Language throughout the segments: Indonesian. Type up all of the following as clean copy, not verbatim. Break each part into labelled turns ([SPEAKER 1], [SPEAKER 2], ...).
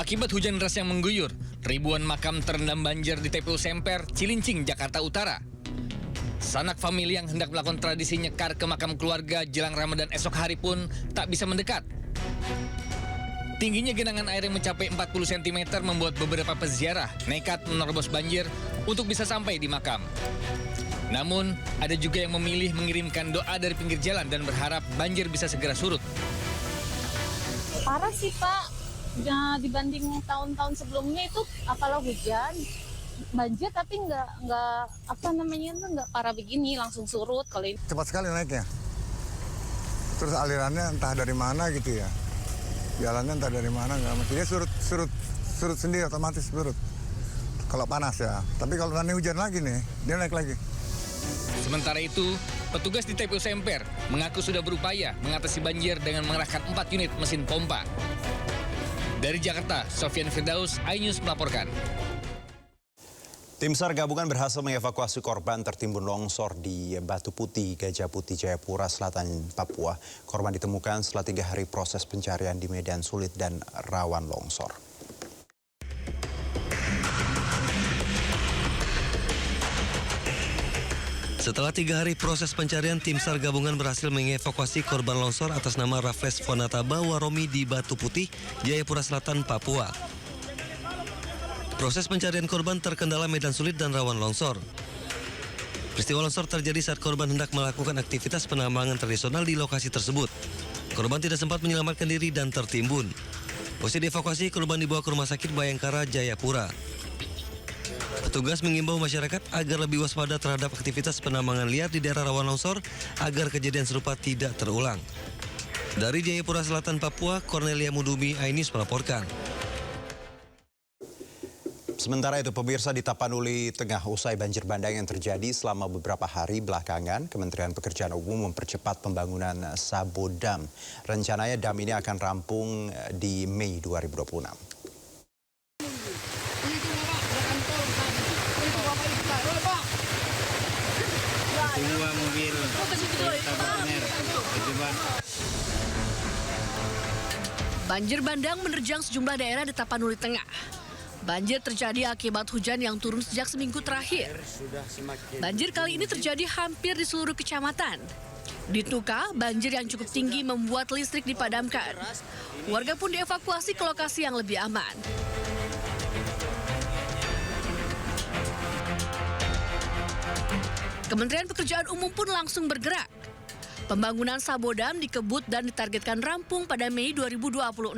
[SPEAKER 1] Akibat hujan deras yang mengguyur, ribuan makam terendam banjir di TPU Semper, Cilincing, Jakarta Utara. Sanak famili yang hendak melakukan tradisi nyekar ke makam keluarga jelang Ramadan esok hari pun tak bisa mendekat. Tingginya genangan air yang mencapai 40 cm membuat beberapa peziarah nekat menerobos banjir untuk bisa sampai di makam. Namun, ada juga yang memilih mengirimkan doa dari pinggir jalan dan berharap banjir bisa segera surut.
[SPEAKER 2] Parah sih, Pak. Ya, dibanding tahun-tahun sebelumnya itu apalah hujan, banjir tapi nggak parah begini, langsung surut kalau ini.
[SPEAKER 3] Cepat sekali naiknya. Terus alirannya entah dari mana gitu ya. Jalannya entah dari mana, nggak mesti. Dia surut sendiri, otomatis surut. Kalau panas ya. Tapi kalau nanti hujan lagi nih, dia naik lagi.
[SPEAKER 1] Sementara itu, petugas di TPU Semper mengaku sudah berupaya mengatasi banjir dengan mengerahkan 4 unit mesin pompa. Dari Jakarta, Sofyan Firdaus, iNews melaporkan.
[SPEAKER 4] Tim SAR gabungan berhasil mengevakuasi korban tertimbun longsor di Batu Putih, Gajah Putih, Jayapura Selatan, Papua. Korban ditemukan setelah 3 hari proses pencarian di medan sulit dan rawan longsor.
[SPEAKER 5] Setelah 3 hari proses pencarian, tim SAR gabungan berhasil mengevakuasi korban longsor atas nama Raffles Fonata Bawaromi di Batu Putih, Jayapura Selatan, Papua. Proses pencarian korban terkendala medan sulit dan rawan longsor. Peristiwa longsor terjadi saat korban hendak melakukan aktivitas penambangan tradisional di lokasi tersebut. Korban tidak sempat menyelamatkan diri dan tertimbun. Usai dievakuasi, korban dibawa ke Rumah Sakit Bayangkara, Jayapura. Petugas mengimbau masyarakat agar lebih waspada terhadap aktivitas penambangan liar di daerah rawan longsor agar kejadian serupa tidak terulang. Dari Jayapura Selatan, Papua, Cornelia Mudumi, iNews melaporkan.
[SPEAKER 4] Sementara itu, pemirsa, di Tapanuli Tengah, usai banjir bandang yang terjadi selama beberapa hari belakangan, Kementerian Pekerjaan Umum mempercepat pembangunan Sabodam. Rencananya dam ini akan rampung di Mei 2026.
[SPEAKER 6] Banjir bandang menerjang sejumlah daerah di Tapanuli Tengah. Banjir terjadi akibat hujan yang turun sejak seminggu terakhir. Banjir kali ini terjadi hampir di seluruh kecamatan. Di Tuka, banjir yang cukup tinggi membuat listrik dipadamkan. Warga pun dievakuasi ke lokasi yang lebih aman. Kementerian Pekerjaan Umum pun langsung bergerak. Pembangunan Sabodam dikebut dan ditargetkan rampung pada Mei 2026.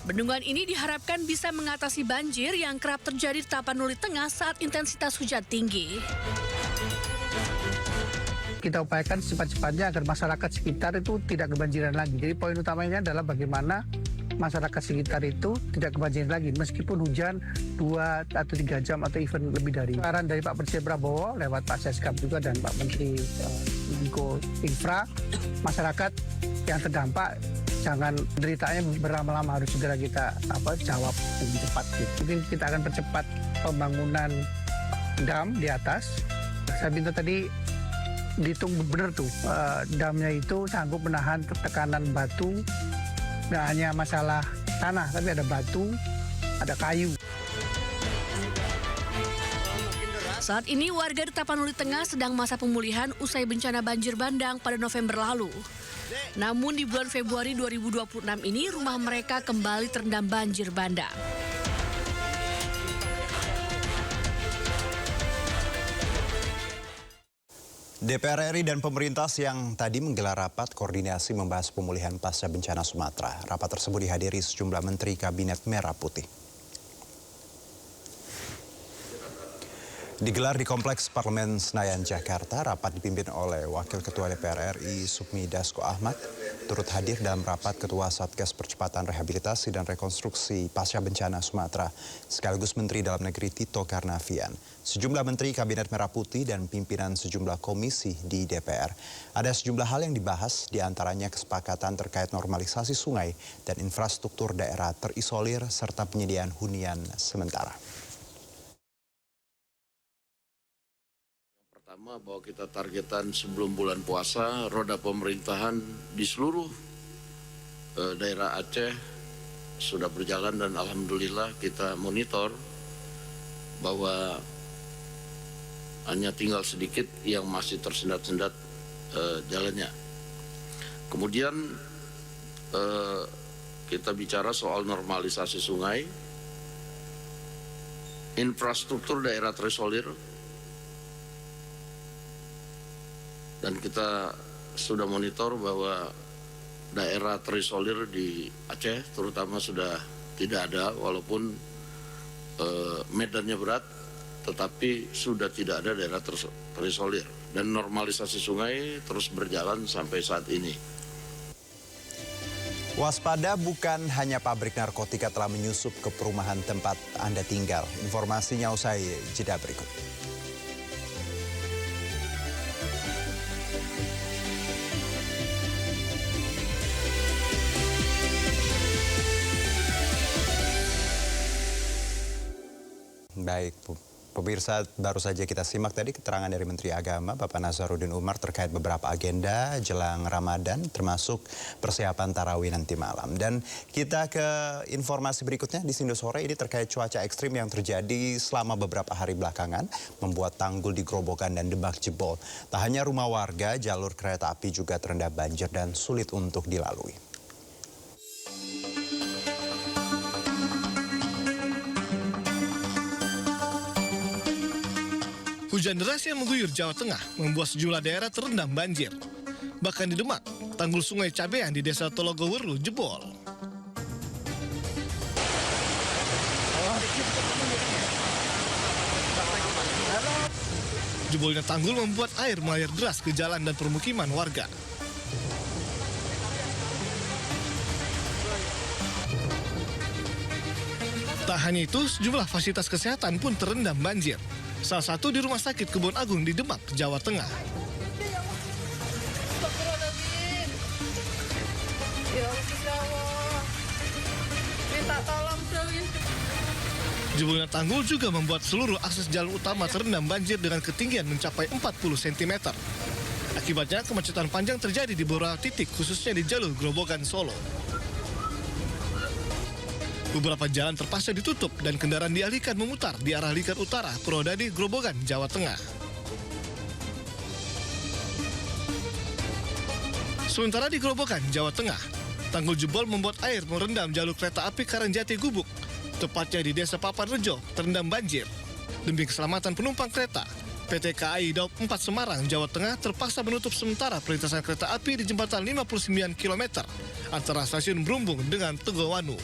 [SPEAKER 6] Bendungan ini diharapkan bisa mengatasi banjir yang kerap terjadi di Tapanuli Tengah saat intensitas hujan tinggi.
[SPEAKER 7] Kita upayakan secepat-cepatnya agar masyarakat sekitar itu tidak kebanjiran lagi. Jadi poin utamanya adalah bagaimana masyarakat sekitar itu tidak kebanjiran lagi. Meskipun hujan 2 atau 3 jam atau even lebih dari. Saran dari Pak Presiden Prabowo lewat Pak Seskap juga dan Pak Menteri Menko Infra, masyarakat yang terdampak jangan deritanya berlama-lama, harus segera kita jawab lebih cepat. Mungkin kita akan percepat pembangunan dam di atas. Saya minta tadi dihitung benar tuh, damnya itu sanggup menahan tekanan batu. Nggak hanya masalah tanah, tapi ada batu, ada kayu.
[SPEAKER 6] Saat ini warga di Tapanuli Tengah sedang masa pemulihan usai bencana banjir bandang pada November lalu. Namun di bulan Februari 2026 ini rumah mereka kembali terendam banjir bandang.
[SPEAKER 4] DPR RI dan pemerintah siang tadi menggelar rapat koordinasi membahas pemulihan pasca bencana Sumatera. Rapat tersebut dihadiri sejumlah menteri Kabinet Merah Putih. Digelar di Kompleks Parlemen Senayan, Jakarta, rapat dipimpin oleh Wakil Ketua DPR RI Sufmi Dasko Ahmad. Turut hadir dalam rapat Ketua Satgas Percepatan Rehabilitasi dan Rekonstruksi Pasca Bencana Sumatera, sekaligus Menteri Dalam Negeri Tito Karnavian, sejumlah Menteri Kabinet Merah Putih dan pimpinan sejumlah komisi di DPR. Ada sejumlah hal yang dibahas, diantaranya kesepakatan terkait normalisasi sungai dan infrastruktur daerah terisolir serta penyediaan hunian sementara.
[SPEAKER 8] Pertama, bahwa kita targetan sebelum bulan puasa roda pemerintahan di seluruh daerah Aceh sudah berjalan dan alhamdulillah kita monitor bahwa hanya tinggal sedikit yang masih tersendat-sendat jalannya. Kemudian kita bicara soal normalisasi sungai, infrastruktur daerah terisolir, dan kita sudah monitor bahwa daerah terisolir di Aceh terutama sudah tidak ada, walaupun medannya berat, tetapi sudah tidak ada daerah terisolir. Dan normalisasi sungai terus berjalan sampai saat ini.
[SPEAKER 4] Waspada, bukan hanya pabrik narkotika telah menyusup ke perumahan tempat Anda tinggal. Informasinya usai jeda berikut. Baik, pemirsa, baru saja kita simak tadi keterangan dari Menteri Agama Bapak Nazaruddin Umar terkait beberapa agenda jelang Ramadan, termasuk persiapan tarawih nanti malam. Dan kita ke informasi berikutnya di Sindo Sore, ini terkait cuaca ekstrim yang terjadi selama beberapa hari belakangan, membuat tanggul di Grobogan dan Demak jebol. Tak hanya rumah warga, jalur kereta api juga terendam banjir dan sulit untuk dilalui.
[SPEAKER 9] Hujan deras yang mengguyur Jawa Tengah membuat sejumlah daerah terendam banjir. Bahkan di Demak, tanggul sungai Cabean di desa Tologoweru jebol. Jebolnya tanggul membuat air mengalir deras ke jalan dan permukiman warga. Tak hanya itu, sejumlah fasilitas kesehatan pun terendam banjir. Salah satu di Rumah Sakit Kebon Agung di Demak, Jawa Tengah. Jebolnya tanggul juga membuat seluruh akses jalan utama terendam banjir dengan ketinggian mencapai 40 cm. Akibatnya kemacetan panjang terjadi di beberapa titik, khususnya di jalur Grobogan Solo. Beberapa jalan terpaksa ditutup dan kendaraan dialihkan memutar di arah Likat Utara, Purwodadi, Grobogan, Jawa Tengah. Sementara di Grobogan, Jawa Tengah, tanggul jebol membuat air merendam jalur kereta api Karangjati Gubuk, tepatnya di Desa Papanrejo, terendam banjir. Demi keselamatan penumpang kereta, PT KAI Daup 4 Semarang, Jawa Tengah terpaksa menutup sementara perlintasan kereta api di jembatan 59 km antara stasiun Brumbung dengan Tegowanu.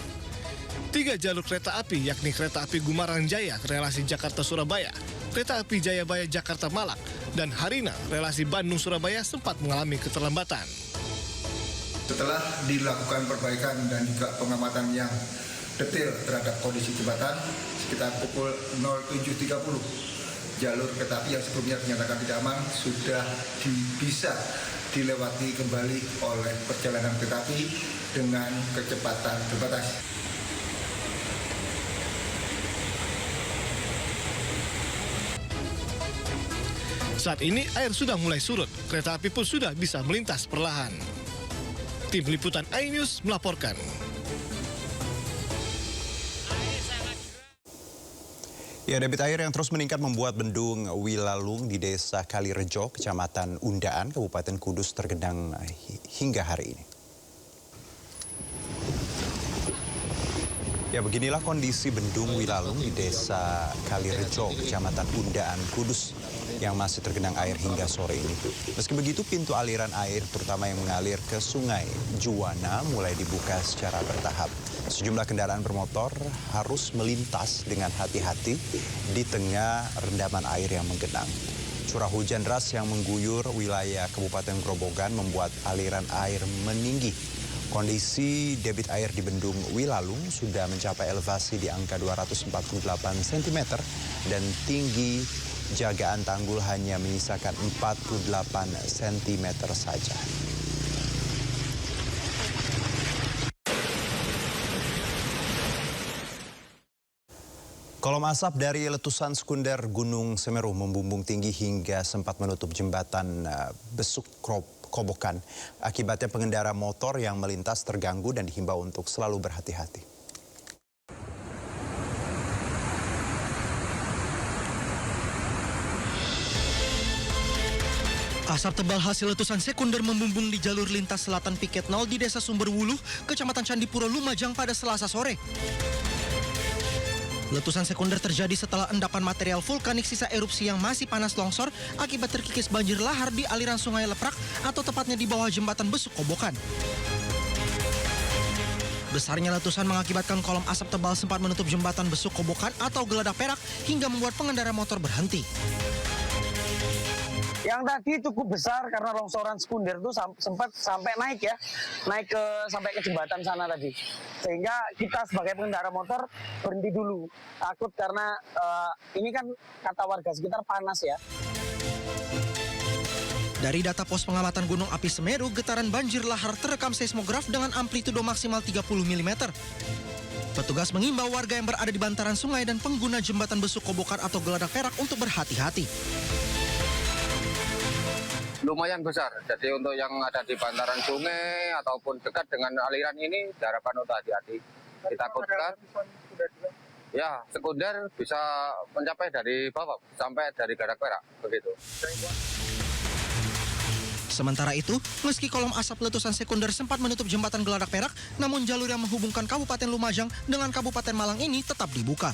[SPEAKER 9] 3 jalur kereta api, yakni kereta api Gumarang Jaya relasi Jakarta-Surabaya, kereta api Jayabaya Jakarta-Malang, dan Harina relasi Bandung-Surabaya sempat mengalami keterlambatan.
[SPEAKER 10] Setelah dilakukan perbaikan dan juga pengamatan yang detail terhadap kondisi jembatan, sekitar pukul 07.30, jalur kereta api yang sebelumnya dinyatakan tidak aman sudah bisa dilewati kembali oleh perjalanan kereta api dengan kecepatan terbatas.
[SPEAKER 9] Saat ini air sudah mulai surut, kereta api pun sudah bisa melintas perlahan. Tim Liputan iNews melaporkan.
[SPEAKER 4] Ya, debit air yang terus meningkat membuat bendung Wilalung di Desa Kalirejo, Kecamatan Undaan, Kabupaten Kudus tergenang hingga hari ini. Ya, beginilah kondisi bendung Wilalung di Desa Kalirejo, Kecamatan Undaan, Kudus yang masih tergenang air hingga sore ini. Meski begitu, pintu aliran air terutama yang mengalir ke Sungai Juwana mulai dibuka secara bertahap. Sejumlah kendaraan bermotor harus melintas dengan hati-hati di tengah rendaman air yang menggenang. Curah hujan deras yang mengguyur wilayah Kabupaten Grobogan membuat aliran air meninggi. Kondisi debit air di bendung Wilalung sudah mencapai elevasi di angka 248 cm dan tinggi jagaan tanggul hanya menyisakan 48 cm saja. Kolom asap dari letusan sekunder Gunung Semeru membumbung tinggi hingga sempat menutup jembatan Besuk Kobokan. Akibatnya pengendara motor yang melintas terganggu dan dihimbau untuk selalu berhati-hati.
[SPEAKER 11] Asap tebal hasil letusan sekunder membumbung di jalur lintas selatan Piket 0 di Desa Sumberwuluh, Kecamatan Candipuro, Lumajang pada Selasa sore. Letusan sekunder terjadi setelah endapan material vulkanik sisa erupsi yang masih panas longsor akibat terkikis banjir lahar di aliran Sungai Leprak atau tepatnya di bawah jembatan Besuk Kobokan. Besarnya letusan mengakibatkan kolom asap tebal sempat menutup jembatan Besuk Kobokan atau Geladak Perak hingga membuat pengendara motor berhenti.
[SPEAKER 12] Yang tadi cukup besar karena longsoran sekunder itu sempat sampai naik sampai ke jembatan sana tadi. Sehingga kita sebagai pengendara motor berhenti dulu. Takut karena ini kan kata warga sekitar panas ya.
[SPEAKER 11] Dari data pos pengamatan Gunung Api Semeru, getaran banjir lahar terekam seismograf dengan amplitudo maksimal 30 mm. Petugas mengimbau warga yang berada di bantaran sungai dan pengguna jembatan Besuk Kobokan atau Geladak Perak untuk berhati-hati.
[SPEAKER 13] Lumayan besar, jadi untuk yang ada di bantaran sungai ataupun dekat dengan aliran ini diharapkan untuk hati-hati. Ditakutkan, ya sekunder bisa mencapai dari bawah sampai dari Geladak Perak, begitu.
[SPEAKER 11] Sementara itu, meski kolom asap letusan sekunder sempat menutup jembatan Geladak Perak, namun jalur yang menghubungkan Kabupaten Lumajang dengan Kabupaten Malang ini tetap dibuka.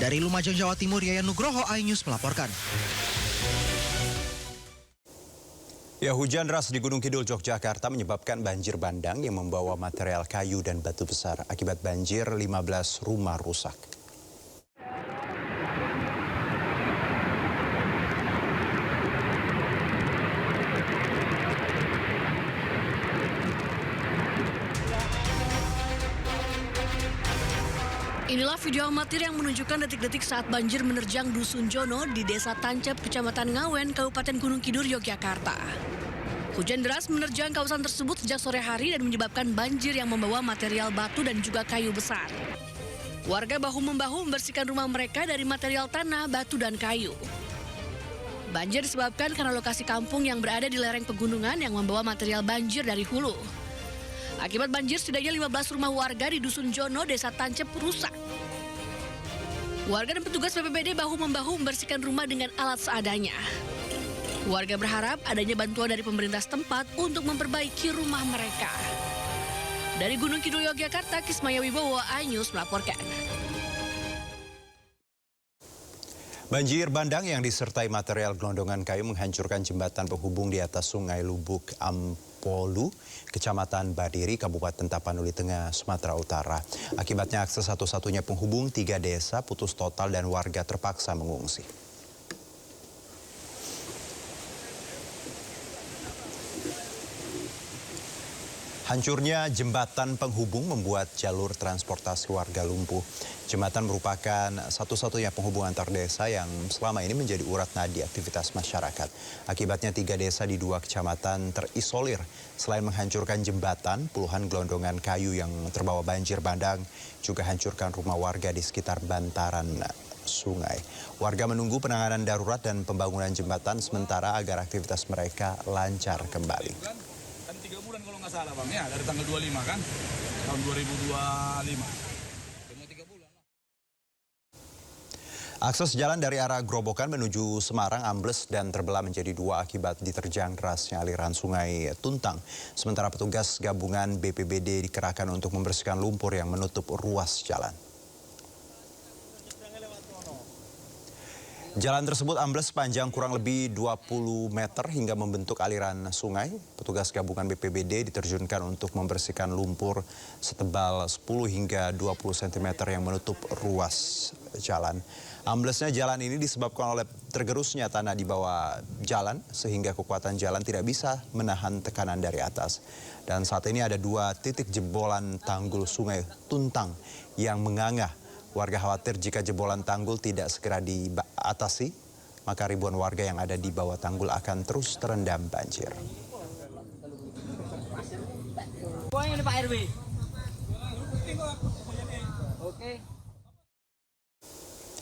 [SPEAKER 11] Dari Lumajang, Jawa Timur, Yayan Nugroho, iNews melaporkan.
[SPEAKER 4] Ya, hujan deras di Gunung Kidul, Yogyakarta menyebabkan banjir bandang yang membawa material kayu dan batu besar. Akibat banjir, 15 rumah rusak.
[SPEAKER 6] Inilah video amatir yang menunjukkan detik-detik saat banjir menerjang Dusun Jono di Desa Tancep, Kecamatan Ngawen, Kabupaten Gunung Kidul, Yogyakarta. Hujan deras menerjang kawasan tersebut sejak sore hari dan menyebabkan banjir yang membawa material batu dan juga kayu besar. Warga bahu-membahu membersihkan rumah mereka dari material tanah, batu, dan kayu. Banjir disebabkan karena lokasi kampung yang berada di lereng pegunungan yang membawa material banjir dari hulu. Akibat banjir, setidaknya 15 rumah warga di Dusun Jono, Desa Tancep rusak. Warga dan petugas BPBD bahu-membahu membersihkan rumah dengan alat seadanya. Warga berharap adanya bantuan dari pemerintah setempat untuk memperbaiki rumah mereka. Dari Gunung Kidul, Yogyakarta, Kismaya Wibowo, iNews melaporkan.
[SPEAKER 4] Banjir bandang yang disertai material gelondongan kayu menghancurkan jembatan penghubung di atas Sungai Lubuk Ampolu, Kecamatan Badiri, Kabupaten Tapanuli Tengah, Sumatera Utara. Akibatnya akses satu-satunya penghubung 3 desa putus total dan warga terpaksa mengungsi. Hancurnya jembatan penghubung membuat jalur transportasi warga lumpuh. Jembatan merupakan satu-satunya penghubung antar desa yang selama ini menjadi urat nadi aktivitas masyarakat. Akibatnya 3 desa di 2 kecamatan terisolir. Selain menghancurkan jembatan, puluhan gelondongan kayu yang terbawa banjir bandang juga hancurkan rumah warga di sekitar bantaran sungai. Warga menunggu penanganan darurat dan pembangunan jembatan sementara agar aktivitas mereka lancar kembali.
[SPEAKER 14] Kan 3 bulan kalau nggak salah Bang, ya dari tanggal 25 kan, tahun 2025.
[SPEAKER 4] Akses jalan dari arah Grobogan menuju Semarang ambles dan terbelah menjadi 2 akibat diterjang derasnya aliran sungai Tuntang. Sementara petugas gabungan BPBD dikerahkan untuk membersihkan lumpur yang menutup ruas jalan. Jalan tersebut ambles sepanjang kurang lebih 20 meter hingga membentuk aliran sungai. Petugas gabungan BPBD diterjunkan untuk membersihkan lumpur setebal 10 hingga 20 cm yang menutup ruas jalan. Amblesnya jalan ini disebabkan oleh tergerusnya tanah di bawah jalan sehingga kekuatan jalan tidak bisa menahan tekanan dari atas. Dan saat ini ada 2 titik jebolan tanggul sungai Tuntang yang menganga. Warga khawatir jika jebolan tanggul tidak segera diatasi, maka ribuan warga yang ada di bawah tanggul akan terus terendam banjir.
[SPEAKER 15] Ini Pak RW. Oke.